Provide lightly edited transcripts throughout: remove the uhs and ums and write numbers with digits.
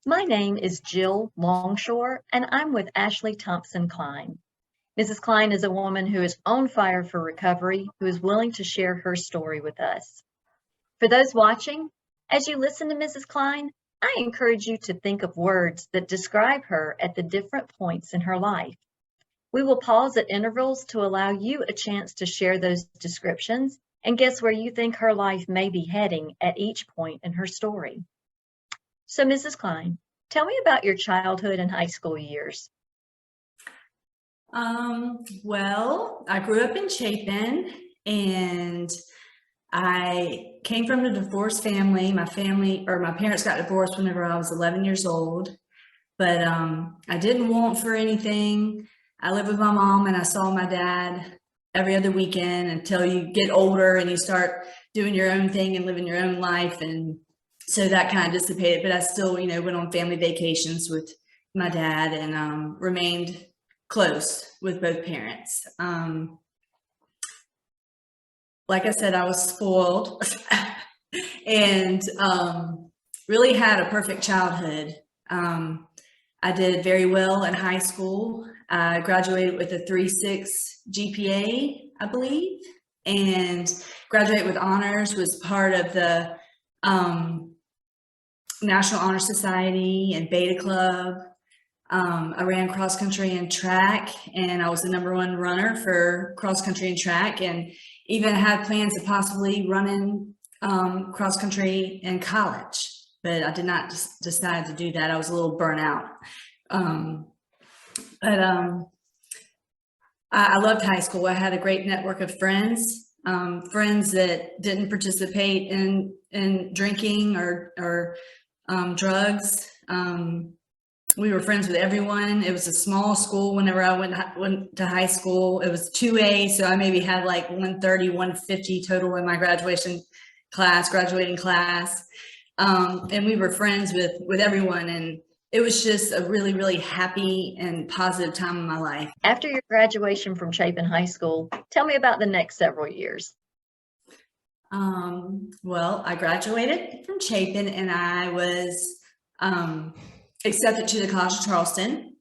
My name is Jill Longshore, and I'm with Ashleigh Thompson Cline. Mrs. Cline is a woman who is on fire for recovery, who is willing to share her story with us. For those watching, as you listen to Mrs. Cline, I encourage you to think of words that describe her at the different points in her life. We will pause at intervals to allow you a chance to share those descriptions and guess where you think her life may be heading at each point in her story. So, Mrs. Cline, tell me about your childhood and high school years. Well, I grew up in Chapin, and I came from a divorced family. My parents got divorced whenever I was 11 years old, but I didn't want for anything. I lived with my mom, and I saw my dad every other weekend until you get older and you start doing your own thing and living your own life. And so that kind of dissipated, but I still, went on family vacations with my dad and remained close with both parents. Like I said, I was spoiled and really had a perfect childhood. I did very well in high school. I graduated with a 3.6 GPA, I believe, and graduated with honors, was part of the National Honor Society and Beta Club. I ran cross country and track, and I was the #1 runner for cross country and track, and even had plans of possibly running cross country in college, but I did not decide to do that. I was a little burnt out. I loved high school. I had a great network of friends, friends that didn't participate in drinking or drugs. We were friends with everyone. It was a small school. Whenever I went to high school, it was 2A, so I maybe had like 130, 150 total in my graduating class. And we were friends with everyone, and it was just a really, really happy and positive time in my life. After your graduation from Chapin High School, tell me about the next several years. Well, I graduated from Chapin, and I was accepted to the College of Charleston.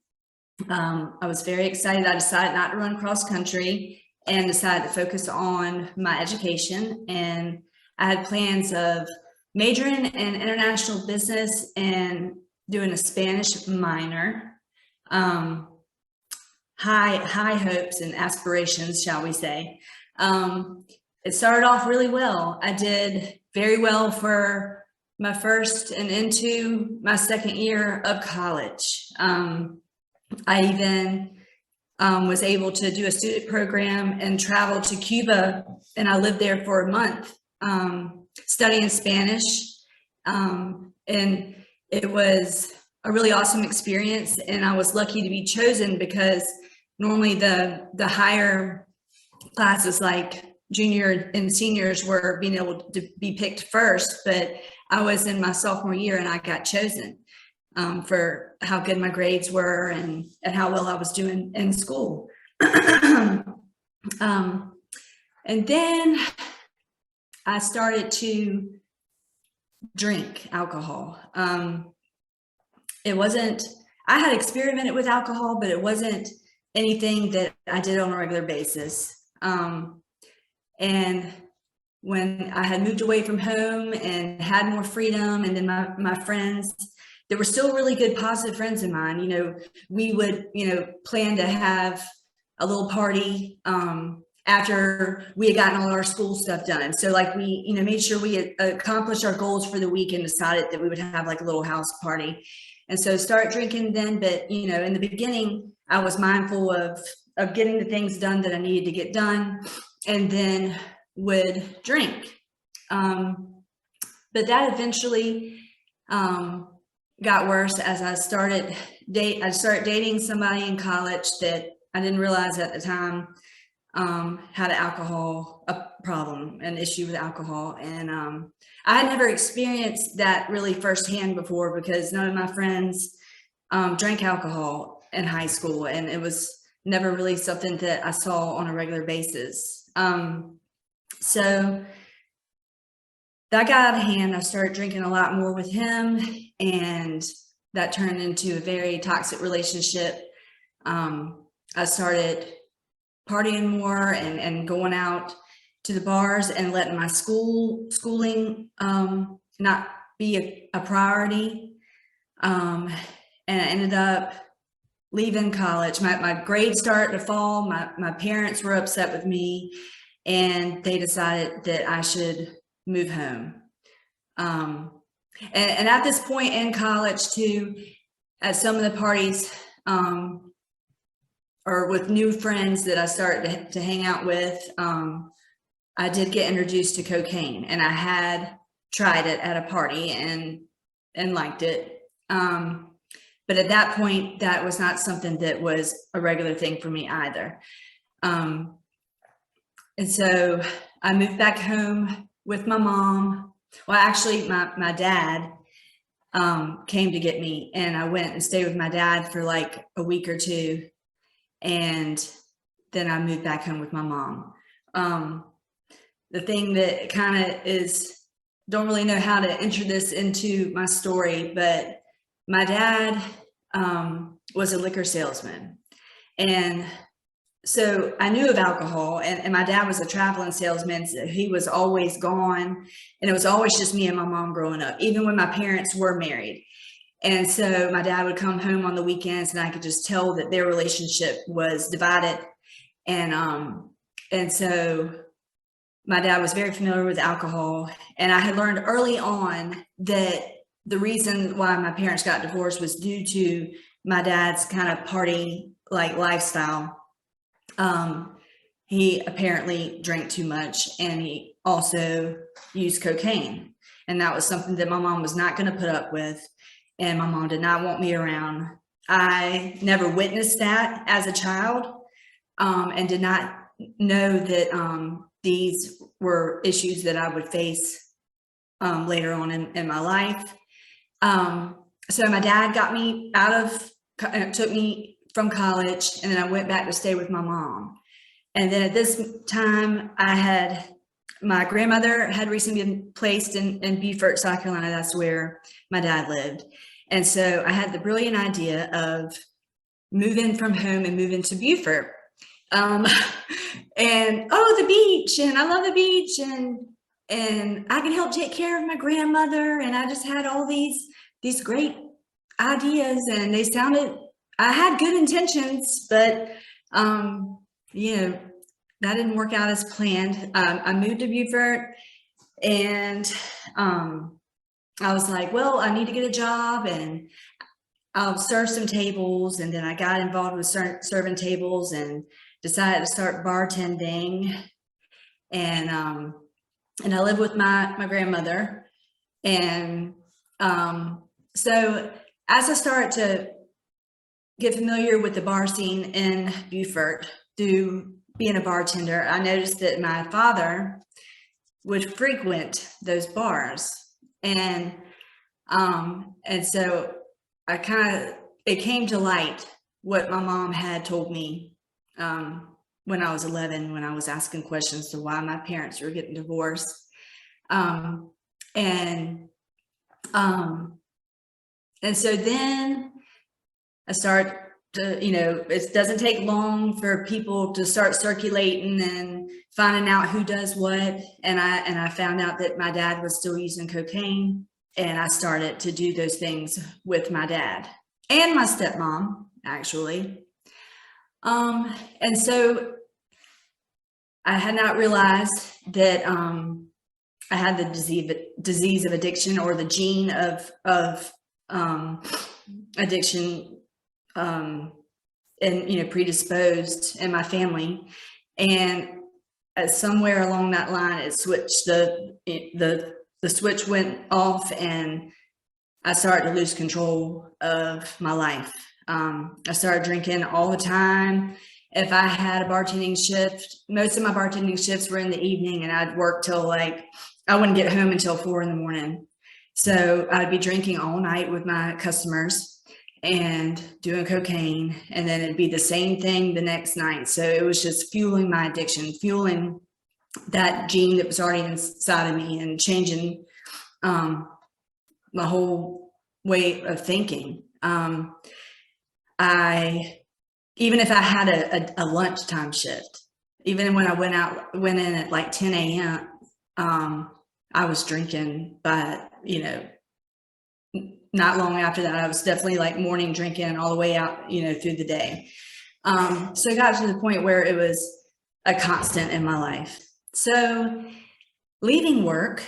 I was very excited. I decided not to run cross country and decided to focus on my education. And I had plans of majoring in international business and doing a Spanish minor. High hopes and aspirations, shall we say. It started off really well. I did very well for my first and into my second year of college. I even was able to do a student program and travel to Cuba, and I lived there for a month studying Spanish. And it was a really awesome experience, and I was lucky to be chosen because normally the higher classes like junior and seniors were being able to be picked first, but I was in my sophomore year and I got chosen for how good my grades were and how well I was doing in school. And then I started to drink alcohol. I had experimented with alcohol, but it wasn't anything that I did on a regular basis. And when I had moved away from home and had more freedom, and then my friends, there were still really good, positive friends of mine. We would, plan to have a little party after we had gotten all our school stuff done. So like we, made sure we had accomplished our goals for the week and decided that we would have like a little house party. And so start drinking then, but in the beginning, I was mindful of getting the things done that I needed to get done, and then would drink. But that eventually got worse as I started dating somebody in college that I didn't realize at the time had a problem, an issue with alcohol. And I had never experienced that really firsthand before because none of my friends drank alcohol in high school, and it was never really something that I saw on a regular basis. So that got out of hand. I started drinking a lot more with him, and that turned into a very toxic relationship. I started partying more and going out to the bars and letting my schooling not be a priority. And I ended up leaving college. My grades started to fall. My parents were upset with me, and they decided that I should move home. And at this point in college too, at some of the parties, or with new friends that I started to hang out with, I did get introduced to cocaine, and I had tried it at a party and liked it. But at that point, that was not something that was a regular thing for me either. And so I moved back home with my mom. Well, actually, my dad came to get me, and I went and stayed with my dad for like a week or two. And then I moved back home with my mom. The thing that kind of don't really know how to enter this into my story, but my dad was a liquor salesman. And so I knew of alcohol, and my dad was a traveling salesman. So he was always gone, and it was always just me and my mom growing up, even when my parents were married. And so my dad would come home on the weekends, and I could just tell that their relationship was divided. And so my dad was very familiar with alcohol, and I had learned early on that the reason why my parents got divorced was due to my dad's kind of party like lifestyle. He apparently drank too much, and he also used cocaine. And that was something that my mom was not going to put up with. And my mom did not want me around. I never witnessed that as a child, and did not know that these were issues that I would face later on in my life. So my dad got me took me from college, and then I went back to stay with my mom. And then at this time, my grandmother had recently been placed in Beaufort, South Carolina. That's where my dad lived. And so I had the brilliant idea of moving from home and moving to Beaufort. And the beach, and I love the beach, and I can help take care of my grandmother. And I just had all these great ideas, and I had good intentions, but that didn't work out as planned. I moved to Beaufort, and I was like, well, I need to get a job, and I'll serve some tables. And then I got involved with serving tables and decided to start bartending. And I live with my grandmother. And so as I started to get familiar with the bar scene in Beaufort through being a bartender, I noticed that my father would frequent those bars. And so it came to light what my mom had told me when I was 11, when I was asking questions to why my parents were getting divorced. And so then I start to, it doesn't take long for people to start circulating and finding out who does what. And I found out that my dad was still using cocaine, and I started to do those things with my dad and my stepmom, actually. And so I had not realized that I had the disease of addiction, or the gene of addiction, and predisposed in my family. And somewhere along that line, it switched. The switch went off, and I started to lose control of my life. I started drinking all the time. If I had a bartending shift, most of my bartending shifts were in the evening, and I'd work till I wouldn't get home until 4 a.m. So I'd be drinking all night with my customers and doing cocaine, and then it'd be the same thing the next night. So it was just fueling my addiction, fueling that gene that was already inside of me, and changing my whole way of thinking. Even if I had a lunchtime shift, even when I went in at like 10 a.m., I was drinking, but not long after that, I was definitely like morning drinking all the way out, through the day. So it got to the point where it was a constant in my life. So leaving work,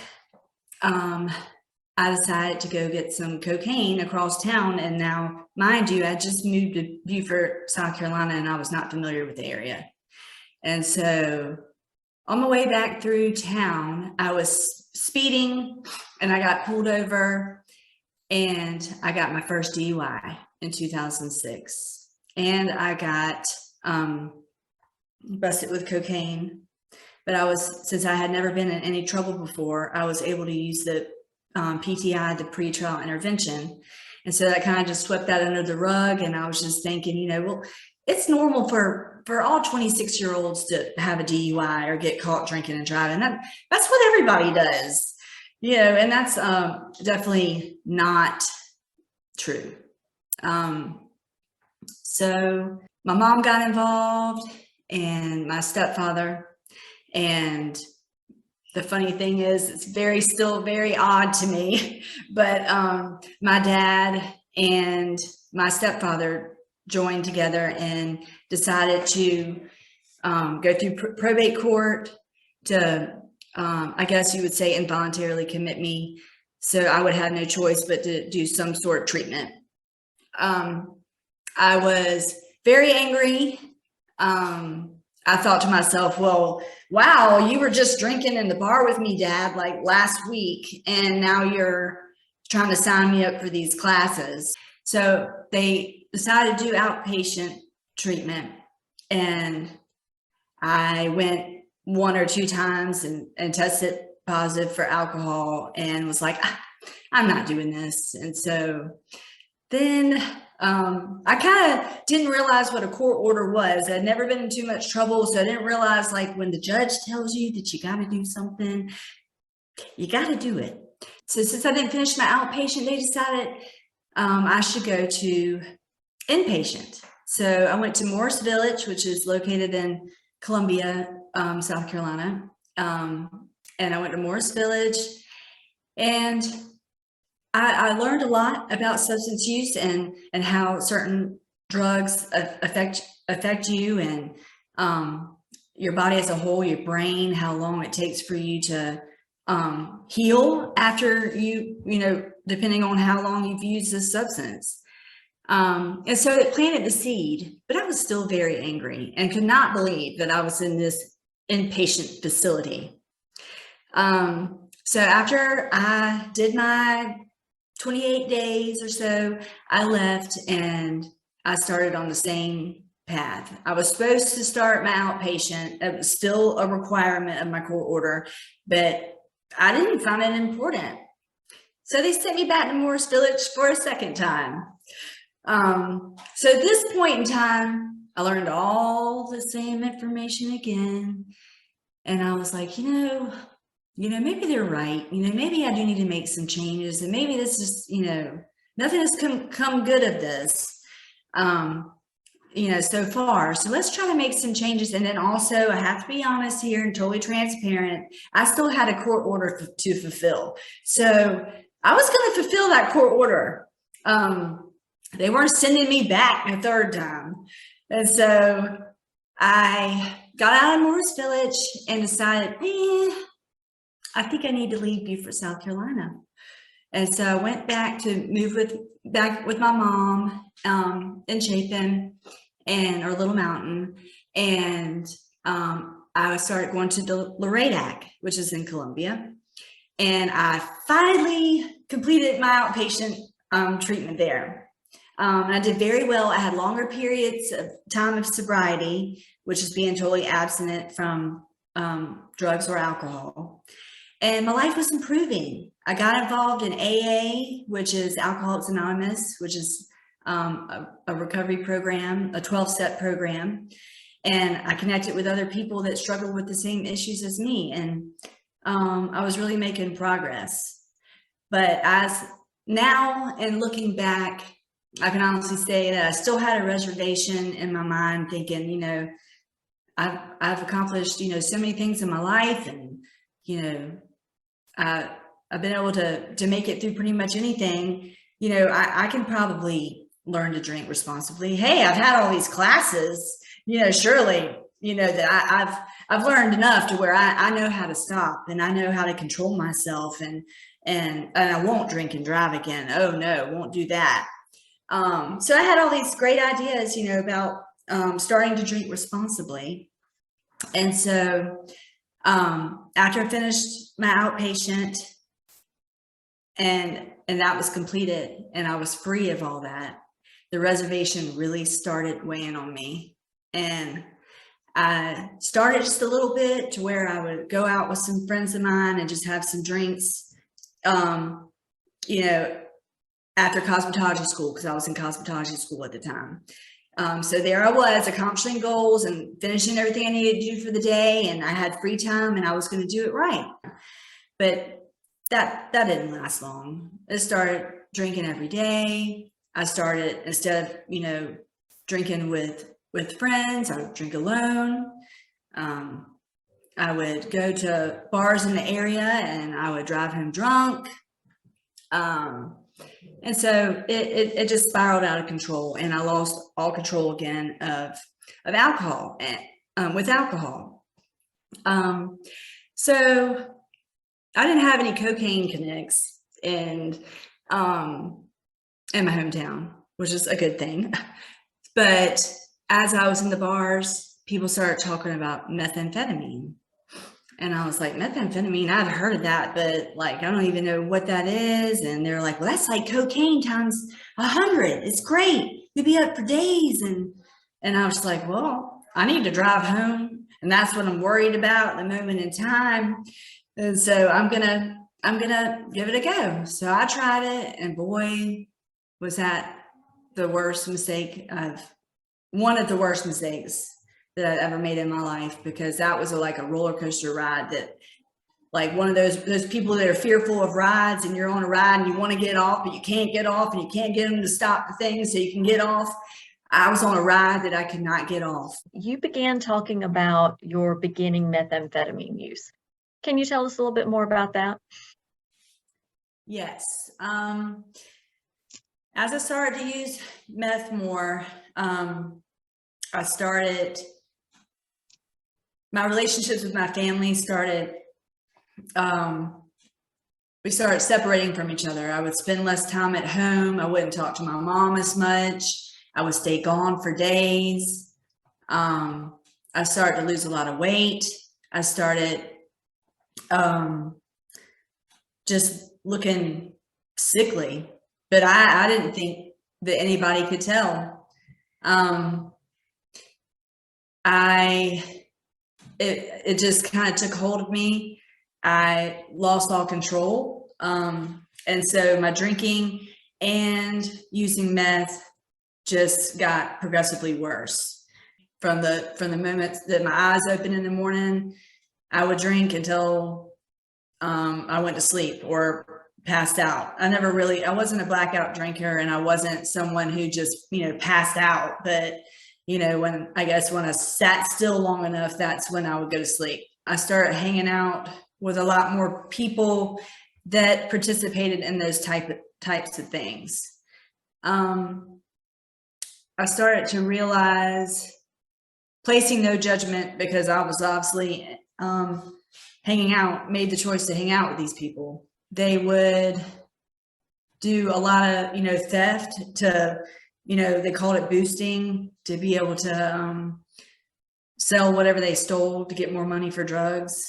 I decided to go get some cocaine across town. And now, mind you, I just moved to Beaufort, South Carolina, and I was not familiar with the area. And so on my way back through town, I was speeding and I got pulled over, and I got my first DUI in 2006. And I got busted with cocaine. But since I had never been in any trouble before, I was able to use the PTI, the pretrial intervention. And so that kind of just swept that under the rug. And I was just thinking, well, it's normal for all 26-year-olds to have a DUI or get caught drinking and driving. That's what everybody does, and that's definitely not true. So my mom got involved and my stepfather. And the funny thing is, it's still very odd to me, but my dad and my stepfather joined together and decided to go through probate court to, I guess you would say, involuntarily commit me. So I would have no choice but to do some sort of treatment. I was very angry. I thought to myself, well, wow, you were just drinking in the bar with me, Dad, like last week, and now you're trying to sign me up for these classes. So they decided to do outpatient treatment, and I went 1 or 2 times and tested positive for alcohol and was like, I'm not doing this. And so then I kind of didn't realize what a court order was. I'd never been in too much trouble, so I didn't realize, like, when the judge tells you that you got to do something, you got to do it. So since I didn't finish my outpatient, they decided I should go to inpatient. So I went to Morris Village, which is located in Columbia, South Carolina. And I went to Morris Village, and I learned a lot about substance use and how certain drugs affect you and your body as a whole, your brain, how long it takes for you to heal after depending on how long you've used this substance. And so it planted the seed, but I was still very angry and could not believe that I was in this inpatient facility. So after I did my 28 days or so, I left and I started on the same path. I was supposed to start my outpatient. It was still a requirement of my court order, but I didn't find it important. So they sent me back to Morris Village for a second time. So at this point in time, I learned all the same information again. And I was like, maybe they're right. Maybe I do need to make some changes, and maybe this is, nothing has come good of this, so far. So let's try to make some changes. And then also, I have to be honest here and totally transparent. I still had a court order to fulfill. So I was going to fulfill that court order. They weren't sending me back a third time. And so I got out of Morris Village and decided, I think I need to leave Beaufort, South Carolina. And so I went back to back with my mom in Chapin or Little Mountain. And I started going to the Lorettac, which is in Columbia. And I finally completed my outpatient treatment there. And I did very well. I had longer periods of time of sobriety, which is being totally abstinent from drugs or alcohol. And my life was improving. I got involved in AA, which is Alcoholics Anonymous, which is a recovery program, a 12-step program. And I connected with other people that struggled with the same issues as me. And I was really making progress. But as now, and looking back, I can honestly say that I still had a reservation in my mind, thinking, you know, I've accomplished, you know, so many things in my life, and, you know, I've been able to make it through pretty much anything. You know, I can probably learn to drink responsibly. Hey, I've had all these classes, you know, surely, you know, that I've learned enough to where I know how to stop, and I know how to control myself, and I won't drink and drive again. Oh no, won't do that. So I had all these great ideas, you know, about starting to drink responsibly. And so after I finished my outpatient and that was completed and I was free of all that, the reservation really started weighing on me. And I started just a little bit to where I would go out with some friends of mine and just have some drinks, you know, after cosmetology school, because I was in cosmetology school at the time. So there I was, accomplishing goals and finishing everything I needed to do for the day, and I had free time and I was going to do it right. But that didn't last long. I started drinking every day. I started, instead of, you know, drinking with friends, I would drink alone. I would go to bars in the area and I would drive home drunk. And so it just spiraled out of control, and I lost all control again of alcohol and with alcohol. So I didn't have any cocaine connects in my hometown, which is a good thing. But as I was in the bars, people started talking about methamphetamine. And I was like, methamphetamine, I've heard of that, but like, I don't even know what that is. And they're like, well, that's like cocaine times 100. It's great. You'll be up for days. And I was like, well, I need to drive home. And that's what I'm worried about at the moment in time. And so I'm gonna give it a go. So I tried it, and boy, was that the worst mistake one of the worst mistakes that I've ever made in my life, because that was like a roller coaster ride, that like one of those people that are fearful of rides, and you're on a ride and you want to get off, but you can't get off, and you can't get them to stop the thing so you can get off. I was on a ride that I could not get off. You began talking about your beginning methamphetamine use. Can you tell us a little bit more about that? Yes. As I started to use meth more, I started, my relationships with my family started, we started separating from each other. I would spend less time at home. I wouldn't talk to my mom as much. I would stay gone for days. I started to lose a lot of weight. I started just looking sickly, but I didn't think that anybody could tell. It just kind of took hold of me. I lost all control. And so my drinking and using meth just got progressively worse. From the moment that my eyes opened in the morning, I would drink until I went to sleep or passed out. I wasn't a blackout drinker, and I wasn't someone who just, you know, passed out. But, you know, when I sat still long enough, that's when I would go to sleep. I started hanging out with a lot more people that participated in those types of things. I started to realize, placing no judgment, because I was obviously made the choice to hang out with these people. They would do a lot of, you know, theft to, you know, they called it boosting, to be able to sell whatever they stole to get more money for drugs.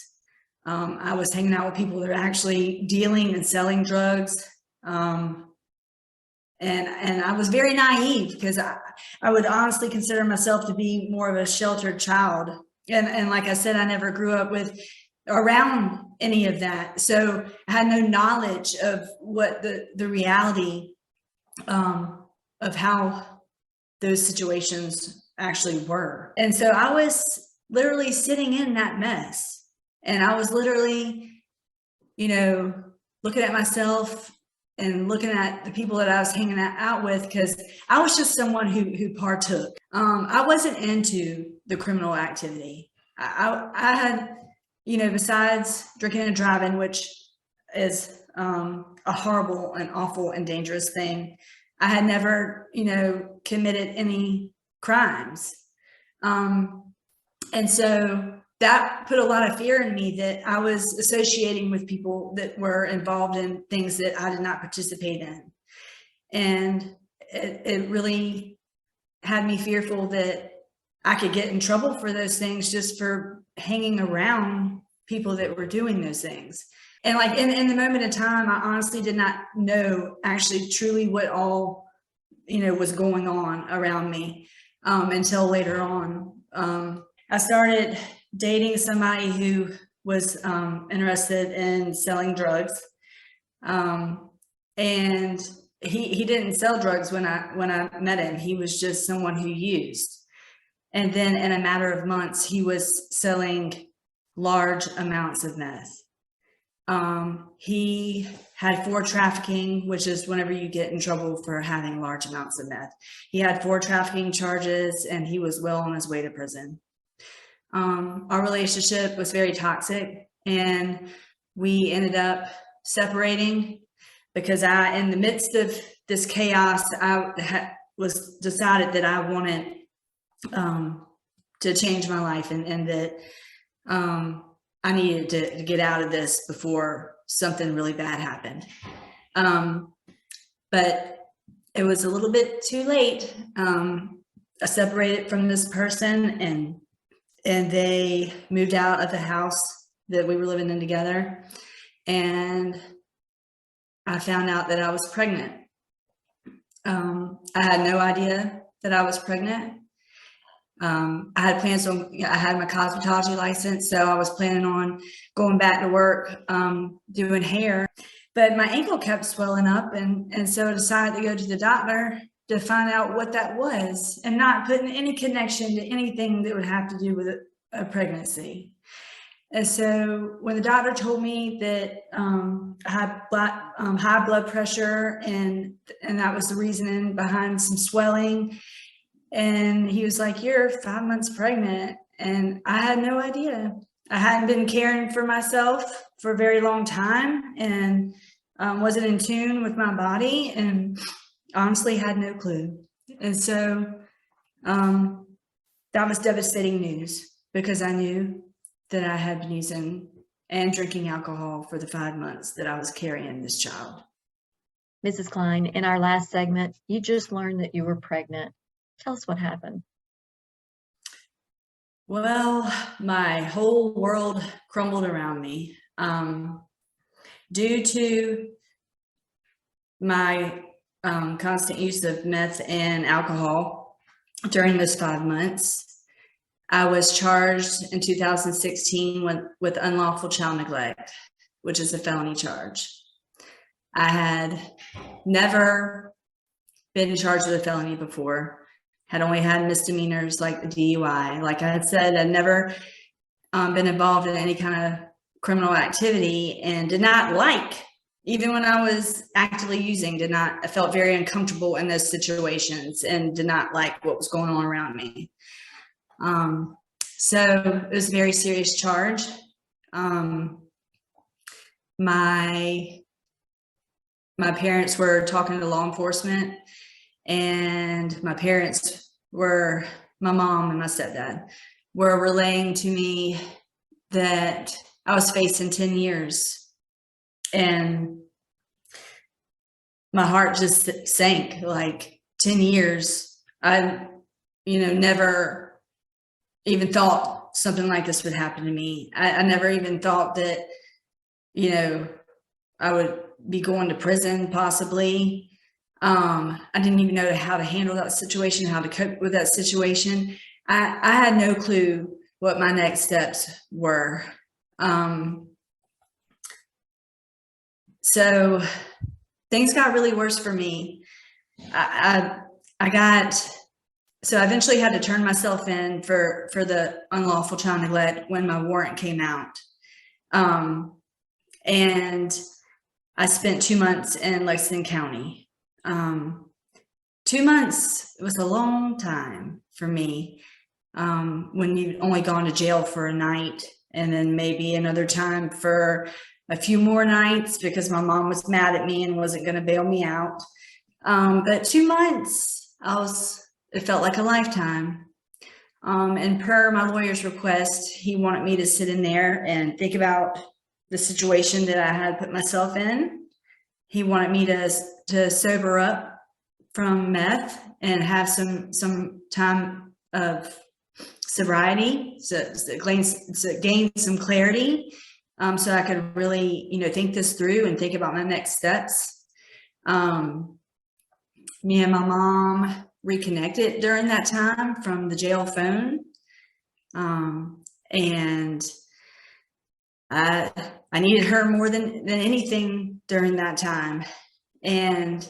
I was hanging out with people that are actually dealing and selling drugs. And I was very naive, because I would honestly consider myself to be more of a sheltered child. And like I said, I never grew up around any of that. So I had no knowledge of what the reality of how those situations actually were. And so I was literally sitting in that mess, and I was literally, you know, looking at myself and looking at the people that I was hanging out with, because I was just someone who partook. I wasn't into the criminal activity. I had, besides drinking and driving, which is a horrible and awful and dangerous thing, I had never, committed any crimes. And so that put a lot of fear in me, that I was associating with people that were involved in things that I did not participate in. And it really had me fearful that I could get in trouble for those things just for hanging around people that were doing those things. And like in the moment of time, I honestly did not know actually truly what all, was going on around me until later on. I started dating somebody who was interested in selling drugs. And he didn't sell drugs when I met him. He was just someone who used. And then in a matter of months, he was selling large amounts of meth. He had 4 trafficking, which is whenever you get in trouble for having large amounts of meth. He had 4 trafficking charges, and he was well on his way to prison. Our relationship was very toxic, and we ended up separating because in the midst of this chaos, I was decided that I wanted to change my life, and that I needed to get out of this before something really bad happened. But it was a little bit too late. I separated from this person, and they moved out of the house that we were living in together. And I found out that I was pregnant. I had no idea that I was pregnant. I had plans on, I had my cosmetology license, so I was planning on going back to work, doing hair, but my ankle kept swelling up. And so I decided to go to the doctor to find out what that was, and not putting any connection to anything that would have to do with a pregnancy. And so when the doctor told me that I had high blood pressure, and that was the reasoning behind some swelling, and he was like, "You're 5 months pregnant." And I had no idea. I hadn't been caring for myself for a very long time, and wasn't in tune with my body, and honestly had no clue. And so that was devastating news, because I knew that I had been using and drinking alcohol for the 5 months that I was carrying this child. Mrs. Cline, in our last segment, you just learned that you were pregnant. Tell us what happened. Well, my whole world crumbled around me. Due to my constant use of meth and alcohol during those 5 months, I was charged in 2016 with unlawful child neglect, which is a felony charge. I had never been charged with a felony before, had only had misdemeanors like the DUI. Like I had said, I'd never been involved in any kind of criminal activity, and did not like, even when I was actively using, I felt very uncomfortable in those situations, and did not like what was going on around me. So it was a very serious charge. My parents were talking to law enforcement, and my mom and my stepdad were relaying to me that I was facing 10 years, and my heart just sank. Like, 10 years. I, never even thought something like this would happen to me. I never even thought that, I would be going to prison possibly. I didn't even know how to handle that situation, how to cope with that situation. I had no clue what my next steps were. So things got really worse for me. I eventually had to turn myself in for the unlawful child neglect when my warrant came out. And I spent 2 months in Lexington County. 2 months was a long time for me. When you've only gone to jail for a night and then maybe another time for a few more nights because my mom was mad at me and wasn't going to bail me out. But 2 months, it felt like a lifetime. And per my lawyer's request, he wanted me to sit in there and think about the situation that I had put myself in. He wanted me to sober up from meth and have some time of sobriety, so gain some clarity, so I could really, think this through and think about my next steps. Me and my mom reconnected during that time from the jail phone, and I needed her more than anything during that time. And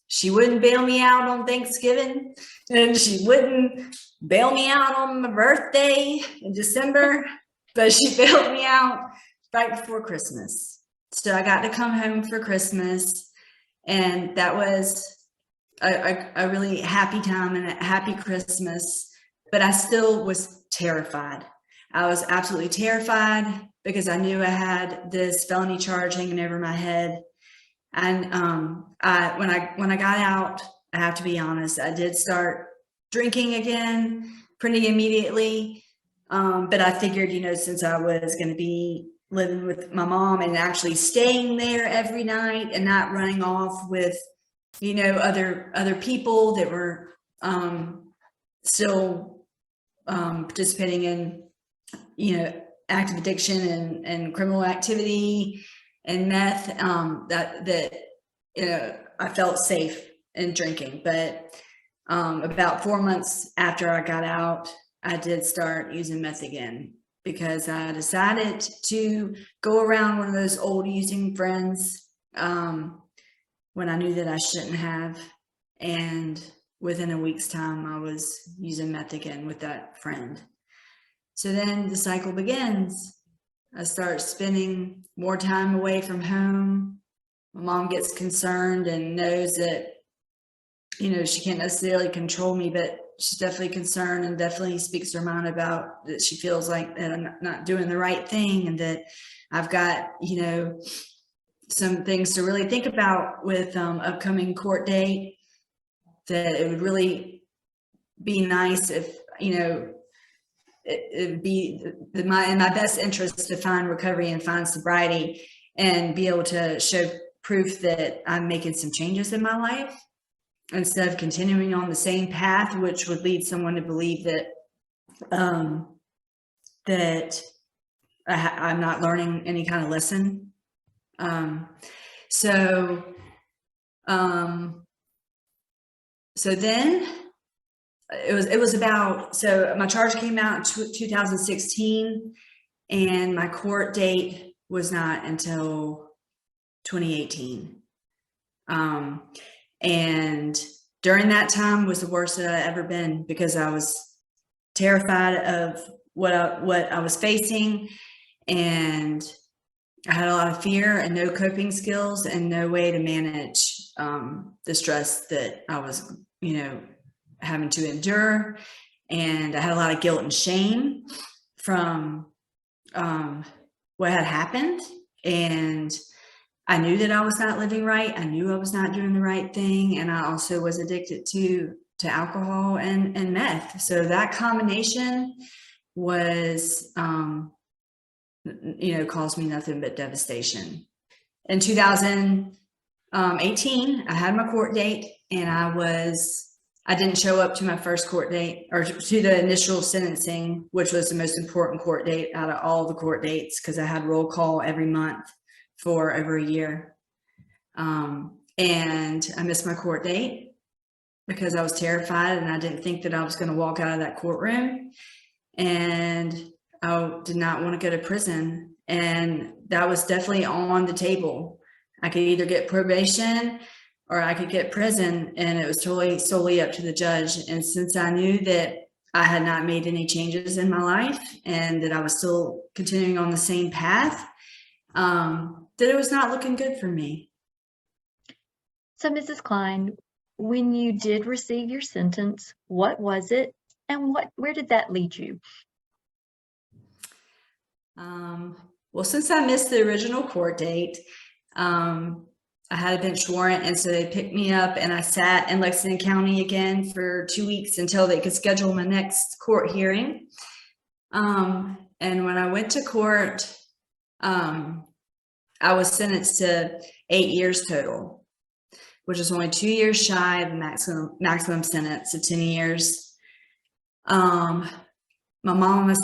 she wouldn't bail me out on Thanksgiving, and she wouldn't bail me out on my birthday in December, but she bailed me out right before Christmas. So I got to come home for Christmas, and that was a really happy time and a happy Christmas, but I still was terrified. I was absolutely terrified because I knew I had this felony charge hanging over my head. And when I got out, I have to be honest, I did start drinking again pretty immediately. But I figured, since I was going to be living with my mom and actually staying there every night and not running off with, other people that were still participating in, active addiction and criminal activity and meth, that I felt safe in drinking. But about 4 months after I got out, I did start using meth again because I decided to go around one of those old using friends when I knew that I shouldn't have. And within a week's time, I was using meth again with that friend. So then the cycle begins. I start spending more time away from home. My mom gets concerned and knows that, she can't necessarily control me, but she's definitely concerned and definitely speaks her mind about that. She feels like that I'm not doing the right thing and that I've got, some things to really think about with upcoming court date, that it would really be nice if, it would be in my best interest to find recovery and find sobriety and be able to show proof that I'm making some changes in my life instead of continuing on the same path, which would lead someone to believe that I'm not learning any kind of lesson. So then it was about, so my charge came out in 2016 and my court date was not until 2018. And during that time was the worst that I ever been because I was terrified of what I was facing, and I had a lot of fear and no coping skills and no way to manage the stress that I was, having to endure. And I had a lot of guilt and shame from what had happened. And I knew that I was not living right. I knew I was not doing the right thing. And I also was addicted to alcohol and meth. So that combination was, caused me nothing but devastation. In 2018, I had my court date, and I didn't show up to my first court date or to the initial sentencing, which was the most important court date out of all the court dates because I had roll call every month for over a year. And I missed my court date because I was terrified and I didn't think that I was going to walk out of that courtroom. And I did not want to go to prison. And that was definitely on the table. I could either get probation or I could get prison, and it was totally solely up to the judge. And since I knew that I had not made any changes in my life and that I was still continuing on the same path, that it was not looking good for me. So, Mrs. Cline, when you did receive your sentence, what was it and where did that lead you? Well, since I missed the original court date, I had a bench warrant, and so they picked me up and I sat in Lexington County again for 2 weeks until they could schedule my next court hearing. And when I went to court, I was sentenced to 8 years total, which is only 2 years shy of the maximum sentence of 10 years. My mom and my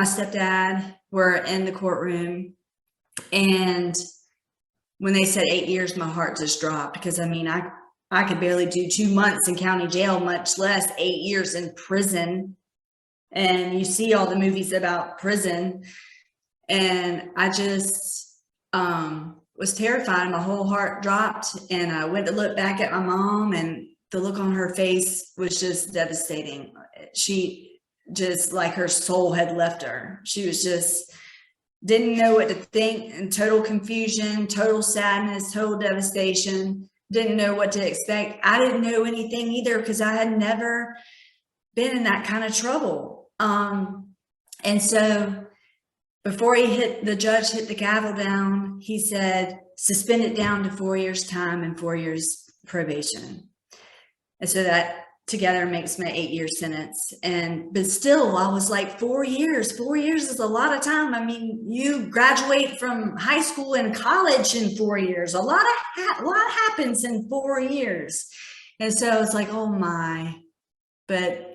stepdad were in the courtroom, and when they said 8 years, my heart just dropped, because I could barely do 2 months in county jail, much less 8 years in prison. And you see all the movies about prison, and I just was terrified. My whole heart dropped, and I went to look back at my mom, and the look on her face was just devastating. She just, like, her soul had left her. She was just didn't know what to think, and total confusion, total sadness, total devastation, didn't know what to expect. I didn't know anything either, because I had never been in that kind of trouble. And so before the judge hit the gavel down, he said, suspend it down to 4 years time and 4 years probation. And so that together makes my 8 year sentence. But still, I was like, 4 years is a lot of time. I mean, you graduate from high school and college in 4 years. A lot happens in 4 years. And so it's like, oh my. But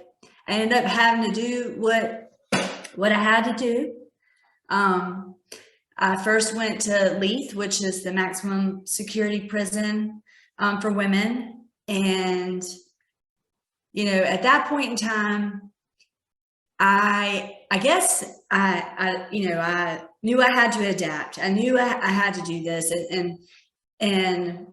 I ended up having to do what I had to do. I first went to Leith, which is the maximum security prison for women. And, at that point in time, I guess I knew I had to adapt. I knew I had to do this. And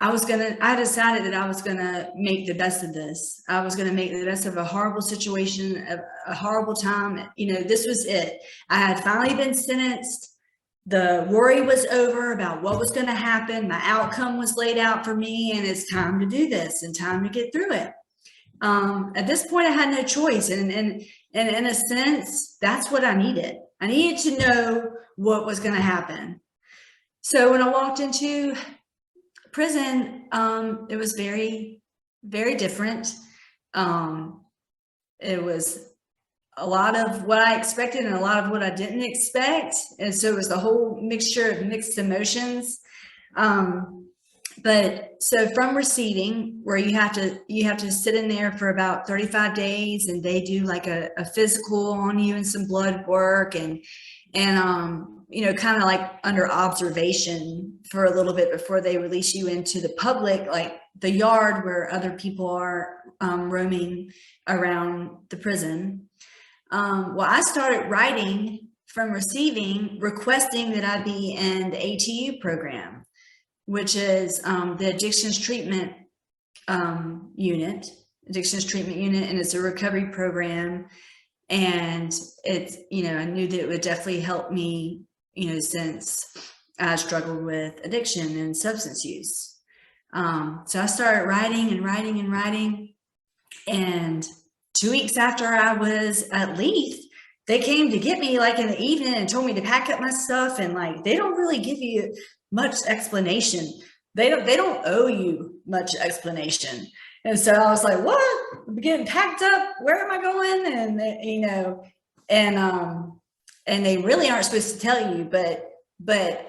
I decided that I was gonna make the best of this. I was gonna make the best of a horrible situation, a horrible time. This was it. I had finally been sentenced. The worry was over about what was gonna happen. My outcome was laid out for me, and it's time to do this and time to get through it. At this point, I had no choice. And in a sense, that's what I needed. I needed to know what was gonna happen. So when I walked into prison, it was very, very different. It was a lot of what I expected and a lot of what I didn't expect. And so it was a whole mixture of mixed emotions. But so from receiving, where you have to sit in there for about 35 days, and they do like a physical on you and some blood work, and kind of like under observation for a little bit before they release you into the public, like the yard where other people are roaming around the prison. Well, I started writing from receiving, requesting that I be in the ATU program, which is the addictions treatment unit, and it's a recovery program. And it's, I knew that it would definitely help me, since I struggled with addiction and substance use. So I started writing. And 2 weeks after I was at Leith, they came to get me like in the evening and told me to pack up my stuff. And like, they don't really give you much explanation. They don't owe you much explanation. And so I was like, what? I'm getting packed up. Where am I going? And they really aren't supposed to tell you, but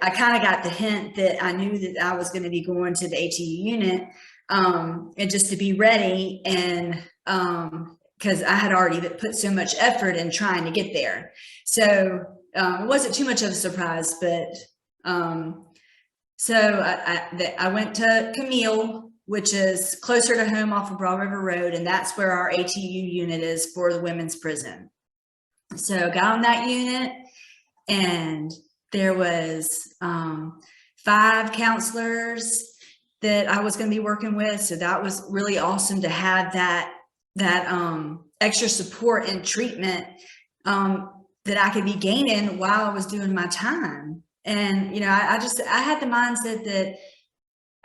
I kind of got the hint that I knew that I was going to be going to the ATU unit, and just to be ready. And because I had already put so much effort in trying to get there. So it wasn't too much of a surprise, but so I went to Camille, which is closer to home off of Broad River Road, and that's where our ATU unit is for the women's prison. So got on that unit, and there was 5 counselors that I was going to be working with. So that was really awesome to have that extra support and treatment. that I could be gaining while I was doing my time. And, you know, I had the mindset that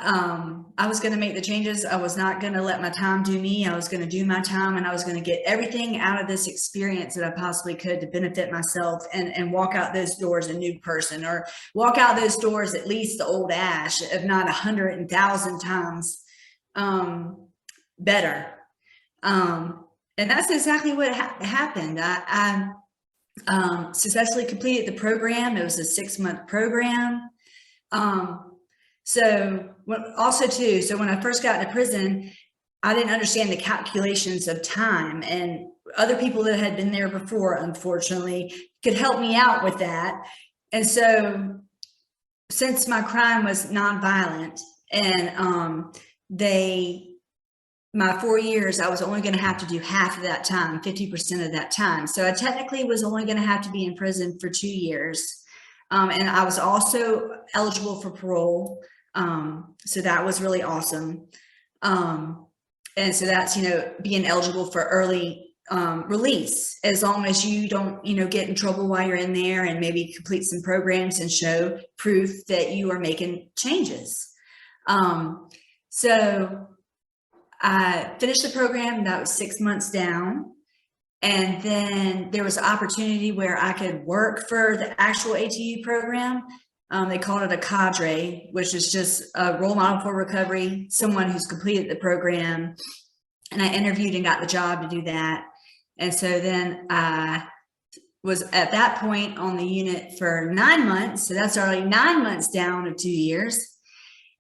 I was going to make the changes. I was not going to let my time do me. I was going to do my time, and I was going to get everything out of this experience that I possibly could to benefit myself and walk out those doors a new person, or walk out those doors at least the old Ash, if not 100,000 times better. And that's exactly what happened. I successfully completed the program. It was a 6-month program. So when I first got into prison, I didn't understand the calculations of time, and other people that had been there before, unfortunately, could help me out with that. And so since my crime was nonviolent, and my 4 years, I was only going to have to do half of that time, 50% of that time. So I technically was only going to have to be in prison for 2 years. And I was also eligible for parole. So that was really awesome. And so that's, you know, being eligible for early release, as long as you don't, you know, get in trouble while you're in there, and maybe complete some programs and show proof that you are making changes. So I finished the program. That was 6 months down. And then there was an opportunity where I could work for the actual ATU program. They called it a cadre, which is just a role model for recovery, someone who's completed the program. And I interviewed and got the job to do that. And so then I was at that point on the unit for 9 months. So that's already 9 months down of 2 years.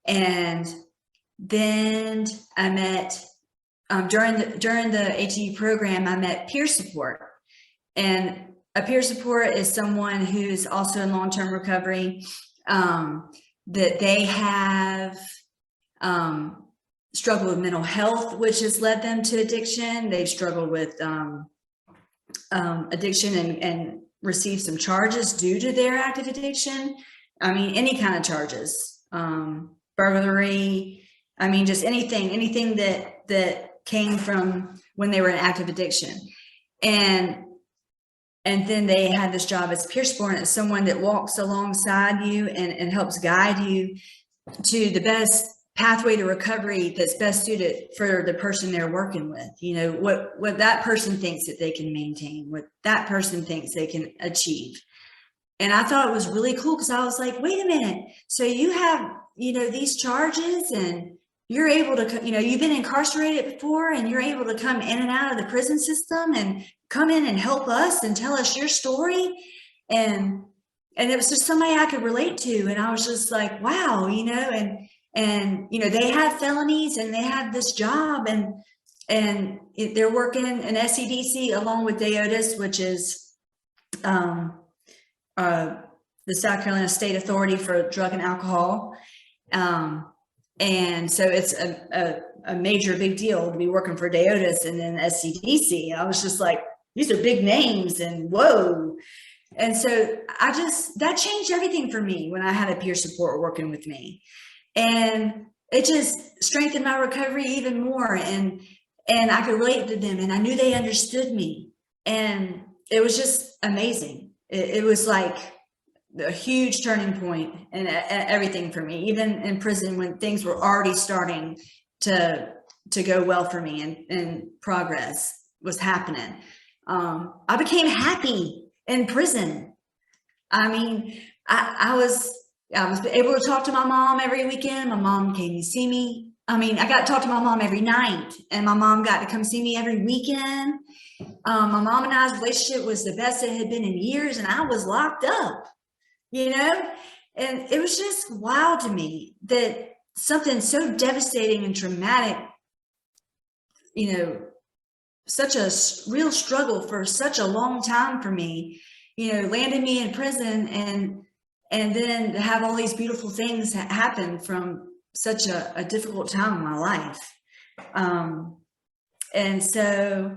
And then I met, during the ATU program, I met peer support. And a peer support is someone who's also in long-term recovery, that they have struggled with mental health, which has led them to addiction. They've struggled with addiction and received some charges due to their active addiction. I mean, any kind of charges, burglary. I mean, just anything that came from when they were in active addiction. And then they had this job as peer support, as someone that walks alongside you and helps guide you to the best pathway to recovery that's best suited for the person they're working with. You know, what that person thinks that they can maintain, what that person thinks they can achieve. And I thought it was really cool, because I was like, wait a minute. So you have, you know, these charges, and you're able to, you know, you've been incarcerated before, and you're able to come in and out of the prison system and come in and help us and tell us your story. And it was just somebody I could relate to. And I was just like, wow, you know, and, you know, they have felonies and they have this job, and they're working in SEDC along with DEODIS, which is the South Carolina State Authority for Drug and Alcohol. And so it's a major big deal to be working for DEODIS and then SCDC. I was just like, these are big names, and whoa. And so that changed everything for me when I had a peer support working with me. And it just strengthened my recovery even more. And I could relate to them, and I knew they understood me. And it was just amazing. It was like a huge turning point in everything for me, even in prison when things were already starting to go well for me, and progress was happening. I became happy in prison. I mean, I was able to talk to my mom every weekend. My mom came to see me. I mean, I got to talk to my mom every night, and my mom got to come see me every weekend. My mom and I's relationship was the best it had been in years, and I was locked up, you know? And it was just wild to me that something so devastating and traumatic, you know, such a real struggle for such a long time for me, you know, landed me in prison, and then to have all these beautiful things happen from such a difficult time in my life. And so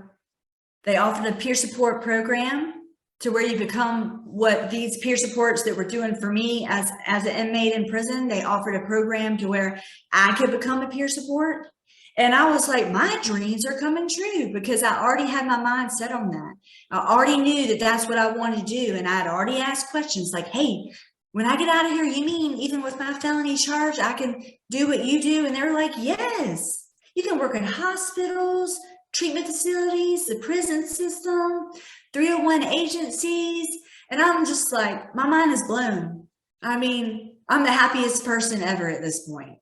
they offered a peer support program to where you become what these peer supports that were doing for me as an inmate in prison. They offered a program to where I could become a peer support. And I was like, my dreams are coming true because I already had my mind set on that. I already knew that that's what I wanted to do. And I had already asked questions like, hey, when I get out of here, you mean even with my felony charge, I can do what you do? And they were like, yes, you can work in hospitals, treatment facilities, the prison system, 301 agencies. And I'm just like, my mind is blown. I mean, I'm the happiest person ever at this point.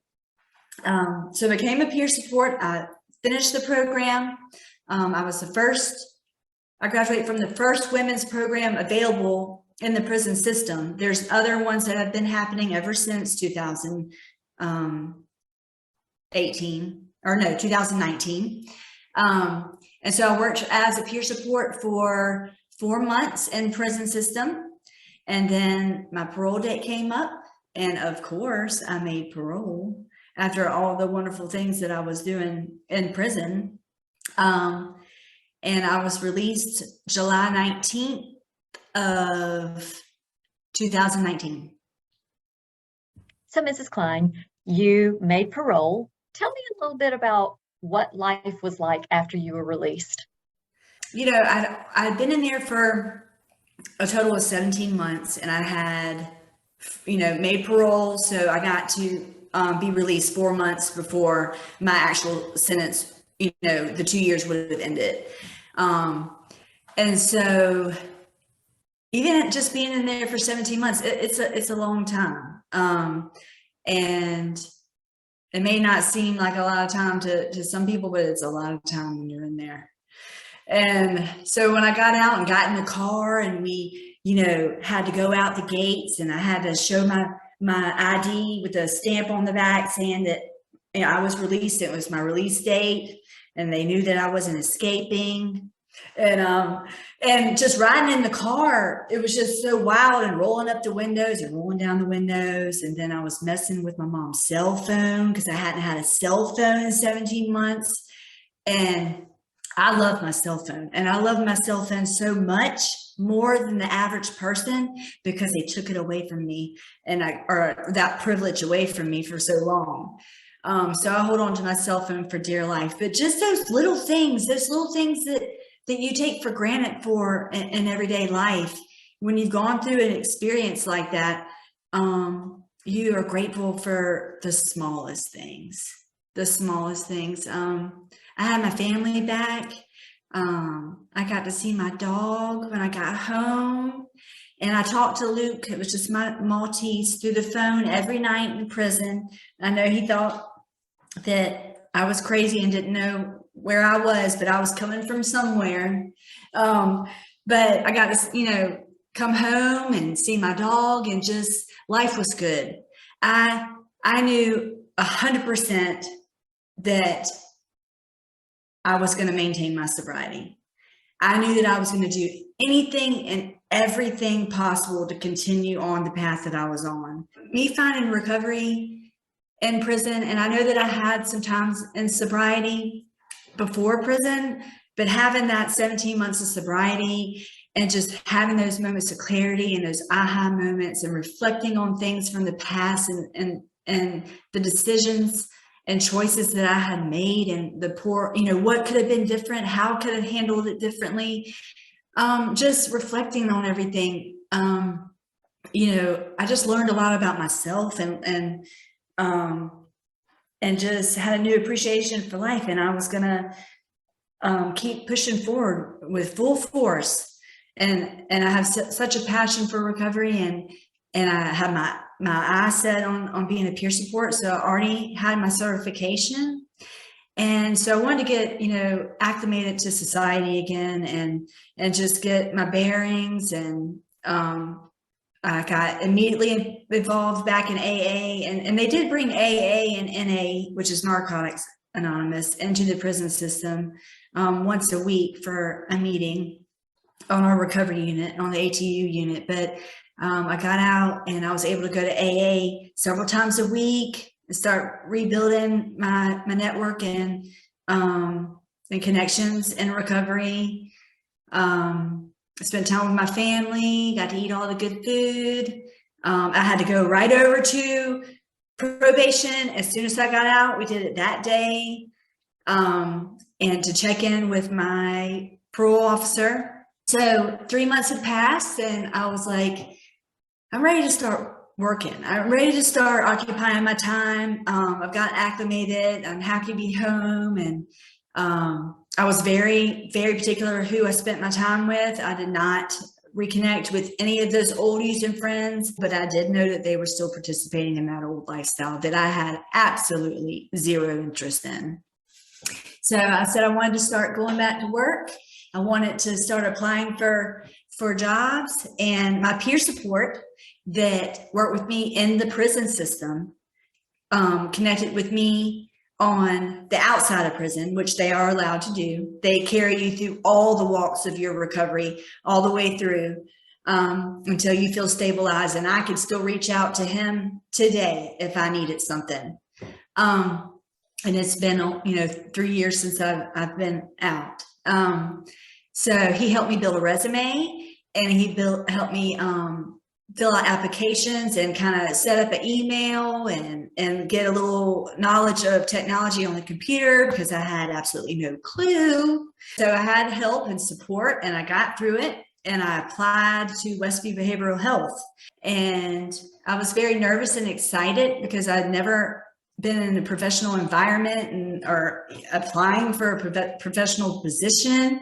So I became a peer support. I finished the program. I graduated from the first women's program available in the prison system. There's other ones that have been happening ever since 2019. And so I worked as a peer support for 4 months in prison system. And then my parole date came up. And of course, I made parole after all the wonderful things that I was doing in prison. And I was released July 19th of 2019. So, Mrs. Cline, you made parole. Tell me a little bit about what life was like after you were released. You know, I'd been in there for a total of 17 months, and I had, made parole. So I got to be released 4 months before my actual sentence, the 2 years would have ended. And so even just being in there for 17 months, it's a long time. And it may not seem like a lot of time to some people, but it's a lot of time when you're in there. And so when I got out and got in the car and we, had to go out the gates, and I had to show my ID with a stamp on the back saying that I was released. It was my release date, and they knew that I wasn't escaping. And just riding in the car, it was just so wild, and rolling up the windows and rolling down the windows. And then I was messing with my mom's cell phone because I hadn't had a cell phone in 17 months. And I love my cell phone, and I love my cell phone so much more than the average person because they took it away from me, or that privilege away from me for so long. So I hold on to my cell phone for dear life. But just those little things that you take for granted in everyday life, when you've gone through an experience like that, you are grateful for the smallest things. I had my family back. I got to see my dog when I got home, and I talked to Luke. It was just my Maltese, through the phone every night in prison. I know he thought that I was crazy and didn't know where I was, but I was coming from somewhere. But I got to, come home and see my dog, and just life was good. I knew 100% that I was going to maintain my sobriety. I knew that I was going to do anything and everything possible to continue on the path that I was on. Me finding recovery in prison, and I know that I had some times in sobriety before prison, but having that 17 months of sobriety and just having those moments of clarity and those aha moments and reflecting on things from the past and the decisions and choices that I had made, and what could have been different, how could I have handled it differently. Just reflecting on everything, I just learned a lot about myself and just had a new appreciation for life. And I was gonna keep pushing forward with full force. And I have such a passion for recovery, and I have my eyes set on being a peer support. So I already had my certification. And so I wanted to get, acclimated to society again and just get my bearings. And I got immediately involved back in AA, and they did bring AA and NA, which is Narcotics Anonymous, into the prison system once a week for a meeting on our recovery unit, on the ATU unit. But I got out, and I was able to go to AA several times a week and start rebuilding my network and connections in recovery. I spent time with my family, got to eat all the good food. I had to go right over to probation as soon as I got out. We did it that day. and to check in with my parole officer. So 3 months had passed, and I was like, I'm ready to start working. I'm ready to start occupying my time. I've got acclimated. I'm happy to be home. And I was very, very particular who I spent my time with. I did not reconnect with any of those old Houston friends, but I did know that they were still participating in that old lifestyle that I had absolutely zero interest in. So I said I wanted to start going back to work. I wanted to start applying for jobs, and my peer support that worked with me in the prison system connected with me on the outside of prison, which they are allowed to do. They carry you through all the walks of your recovery, all the way through until you feel stabilized. And I could still reach out to him today if I needed something. And it's been, 3 years since I've been out. So he helped me build a resume, and he helped me fill out applications and kind of set up an email and get a little knowledge of technology on the computer, because I had absolutely no clue. So I had help and support, and I got through it, and I applied to Westview Behavioral Health. And I was very nervous and excited because I'd never been in a professional environment or applying for a professional position.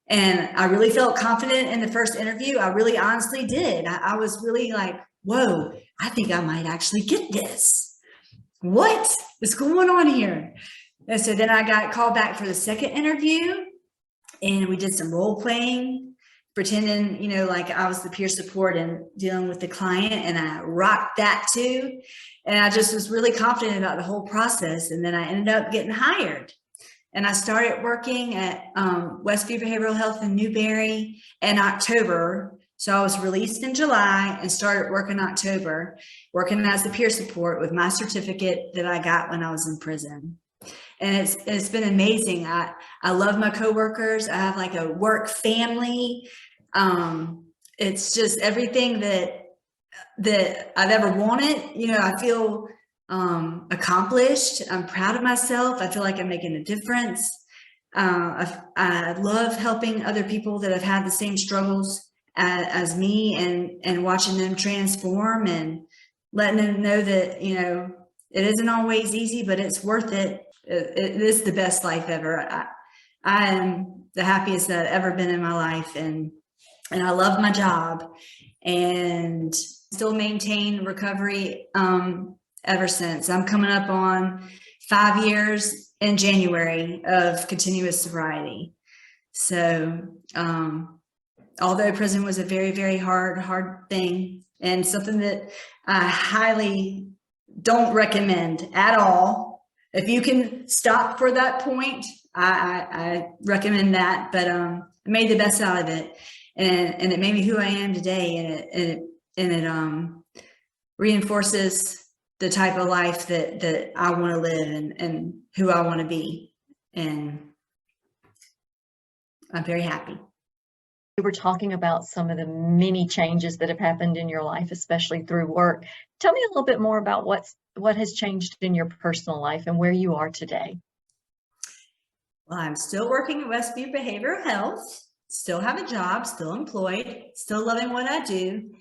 And I really felt confident in the first interview. I really honestly did. I was really like, whoa, I think I might actually get this. What is going on here? And so then I got called back for the second interview, and we did some role playing, pretending, like I was the peer support and dealing with the client, and I rocked that too. And I just was really confident about the whole process. And then I ended up getting hired. And I started working at Westview Behavioral Health in Newberry in October. So I was released in July and started working in October, working as the peer support with my certificate that I got when I was in prison. And it's been amazing. I love my coworkers. I have like a work family. It's just everything that I've ever wanted. I feel accomplished. I'm proud of myself. I feel like I'm making a difference. I love helping other people that have had the same struggles as me, and watching them transform and letting them know that, it isn't always easy, but it's worth it. It is the best life ever. I am the happiest that I've ever been in my life, and I love my job, and still maintain recovery ever since. I'm coming up on 5 years in January of continuous sobriety. So although prison was a very, very hard thing, and something that I highly don't recommend at all. If you can stop for that point, I recommend that. But I made the best out of it, and it made me who I am today, and it reinforces the type of life that I want to live, and who I want to be. And I'm very happy. We were talking about some of the many changes that have happened in your life, especially through work. Tell me a little bit more about what has changed in your personal life and where you are today. Well, I'm still working at Westview Behavioral Health, still have a job, still employed, still loving what I do.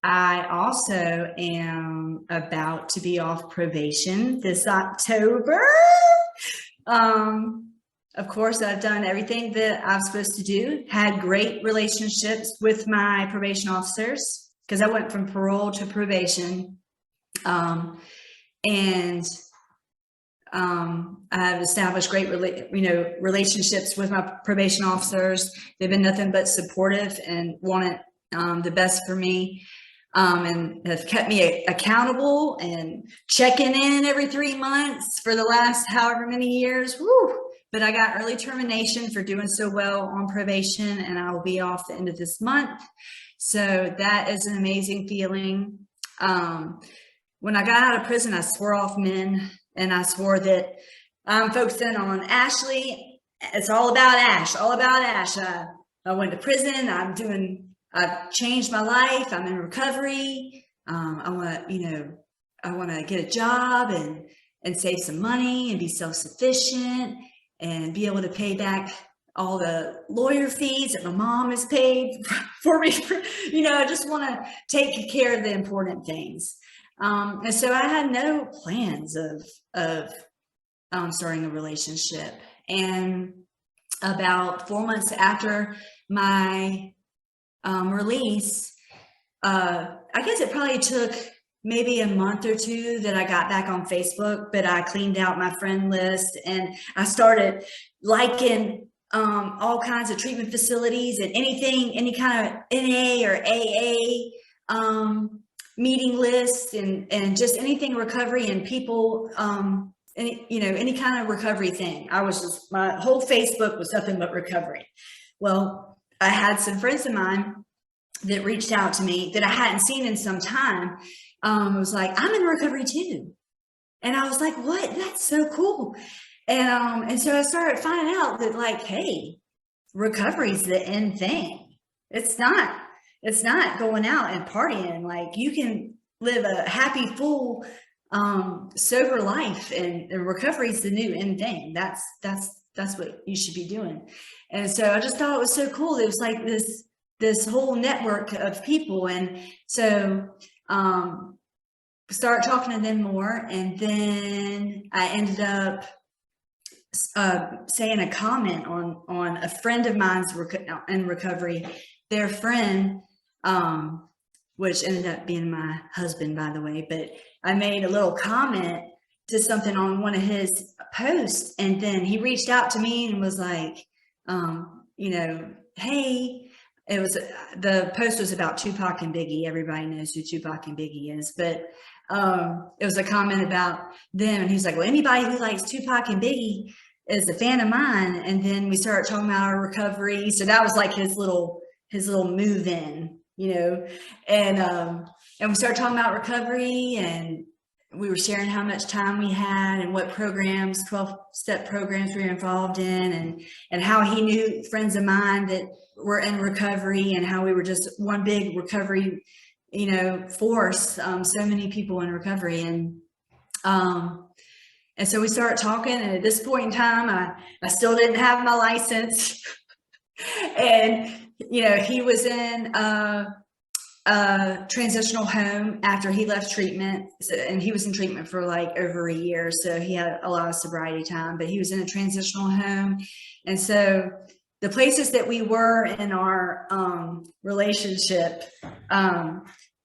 I also am about to be off probation this October. Of course, I've done everything that I'm supposed to do, had great relationships with my probation officers, because I went from parole to probation. And I've established great relationships with my probation officers. They've been nothing but supportive and wanted the best for me. And have kept me accountable and checking in every 3 months for the last however many years. Woo! But I got early termination for doing so well on probation, and I will be off the end of this month. So that is an amazing feeling. When I got out of prison, I swore off men, and I swore that I'm focusing on Ashleigh. It's all about Ash, all about Ash. I went to prison. I've changed my life. I'm in recovery. I want to get a job and save some money and be self-sufficient and be able to pay back all the lawyer fees that my mom has paid for me. I just want to take care of the important things. And so I had no plans of starting a relationship. And about 4 months after my release, I guess it probably took maybe a month or two that I got back on Facebook, but I cleaned out my friend list and I started liking all kinds of treatment facilities and any kind of NA or AA meeting lists and just anything recovery and people, any kind of recovery thing. My whole Facebook was nothing but recovery. Well, I had some friends of mine that reached out to me that I hadn't seen in some time. It was like, I'm in recovery too. And I was like, what? That's so cool. And so I started finding out that, like, hey, recovery is the end thing. It's not going out and partying. Like, you can live a happy, full, sober life, and recovery is the new end thing. That's what you should be doing. And so I just thought it was so cool. It was like this whole network of people. And so start talking to them more. And then I ended up saying a comment on a friend of mine's in recovery, their friend, which ended up being my husband, by the way, but I made a little comment to something on one of his posts. And then he reached out to me and was like, hey, the post was about Tupac and Biggie. Everybody knows who Tupac and Biggie is, but it was a comment about them. And he's like, well, anybody who likes Tupac and Biggie is a fan of mine. And then we started talking about our recovery. So that was like his little move in, and we started talking about recovery, and we were sharing how much time we had and what programs, 12-step programs we were involved in, and how he knew friends of mine that were in recovery, and how we were just one big recovery, force, so many people in recovery. And so we started talking, and at this point in time, I still didn't have my license. And, he was in a transitional home after he left treatment, and he was in treatment for like over a year, so he had a lot of sobriety time, but he was in a transitional home. And so the places that we were in our relationship,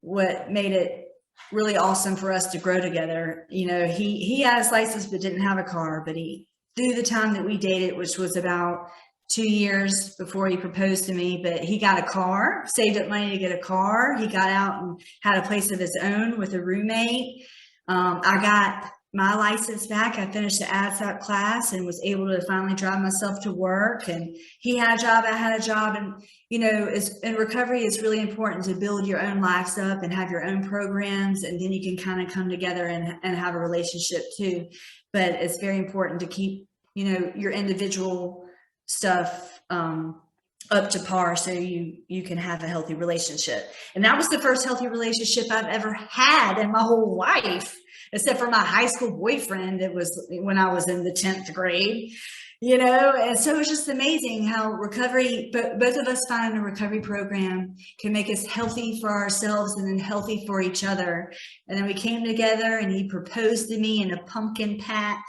what made it really awesome for us to grow together, he had his license but didn't have a car, but through the time that we dated, which was about 2 years before he proposed to me, but he got a car, saved up money to get a car. He got out and had a place of his own with a roommate. I got my license back. I finished the ADSAP class and was able to finally drive myself to work. And he had a job, I had a job. And, in recovery, it's really important to build your own lives up and have your own programs. And then you can kind of come together and have a relationship too. But it's very important to keep, your individual stuff up to par so you can have a healthy relationship. And that was the first healthy relationship I've ever had in my whole life, except for my high school boyfriend. It was when I was in the 10th grade, and so it's just amazing how recovery, but both of us finding a recovery program can make us healthy for ourselves and then healthy for each other. And then we came together, and he proposed to me in a pumpkin patch,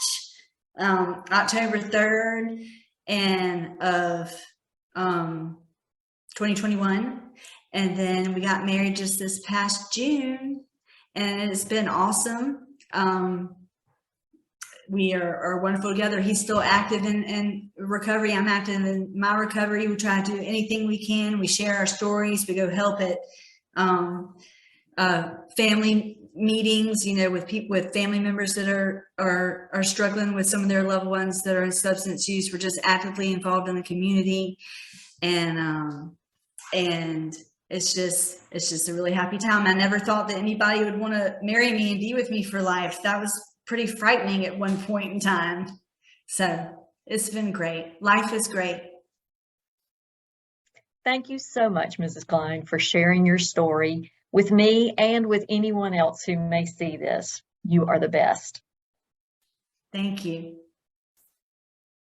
October 3rd of 2021. And then we got married just this past June, and it's been awesome. We are wonderful together. He's still active in recovery. I'm active in my recovery. We try to do anything we can. We share our stories. We go help at family meetings, with family members that are struggling with some of their loved ones that are in substance use. We're just actively involved in the community, and it's just a really happy time. I never thought that anybody would want to marry me and be with me for life. That was pretty frightening at one point in time. So it's been great. Life is great. Thank you so much, Mrs. Cline, for sharing your story with me and with anyone else who may see this. You are the best. Thank you.